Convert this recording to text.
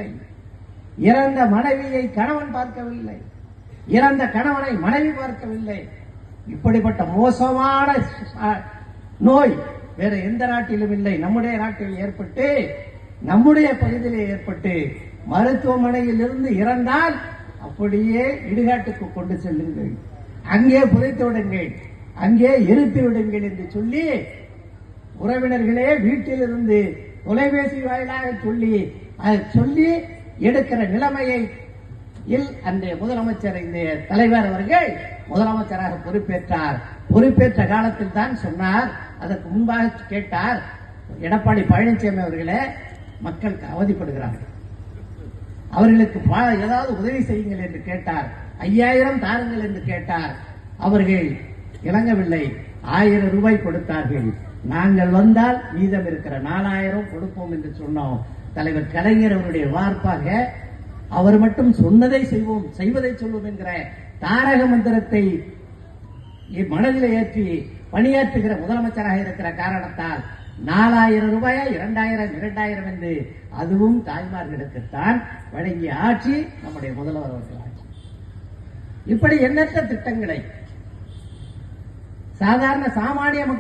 பார்க்கவில்லை, இறந்த மனைவியை கணவன் பார்க்கவில்லை, இறந்த கணவனை மனைவி பார்க்கவில்லை. இப்படிப்பட்ட மோசமான நோய் வேற எந்த நாட்டிலும் இல்லை. நம்முடைய நாட்டில் ஏற்பட்டு, நம்முடைய பகுதியிலே ஏற்பட்டு, மருத்துவமனையில் இருந்து இறந்தால் அப்படியே இடுகாட்டுக்கு கொண்டு செல்லுங்கள், அங்கே புதைத்து விடுங்கள், அங்கே எரித்து விடுங்கள் என்று சொல்லி உறவினர்களே வீட்டில் இருந்து தொலைபேசி வாயிலாக சொல்லி எடுக்கிற நிலைமையை அன்றைய முதலமைச்சர், இந்த தலைவர் அவர்கள் முதலமைச்சராக பொறுப்பேற்றார். பொறுப்பேற்ற காலத்தில் தான் சொன்னார். அதற்கு முன்பாக கேட்டார், எடப்பாடி பழனிசாமி அவர்களே, மக்கள் அவதிப்படுகிறார்கள், அவர்களுக்கு ஏதாவது உதவி செய்யுங்கள் என்று கேட்டார். 5000 தாருங்கள் என்று கேட்டார். அவர்கள் இணங்கவில்லை. 1000 ரூபாய் கொடுத்தார்கள். நாங்கள் வந்தால் மீதம் இருக்கிற 4000 கொடுப்போம் என்று சொன்னோம். தலைவர் கலைஞர் அவருடைய வார்ப்பாக அவர் மட்டும் சொன்னதை செய்வோம், செய்வதை சொல்வோம் என்கிற தாரக மந்திரத்தை மனதில் ஏற்றி பணியாற்றுகிற முதலமைச்சராக இருக்கிற காரணத்தால் 4000 ரூபாயா 2000 என்று அதுவும் தாய்மார்களுக்குத்தான் வழங்கிய ஆட்சி நம்முடைய முதல்வர் அவர்கள் ஆட்சி. இப்படி எண்ணற்ற திட்டங்களை சாதாரண சாமானிய மக்கள்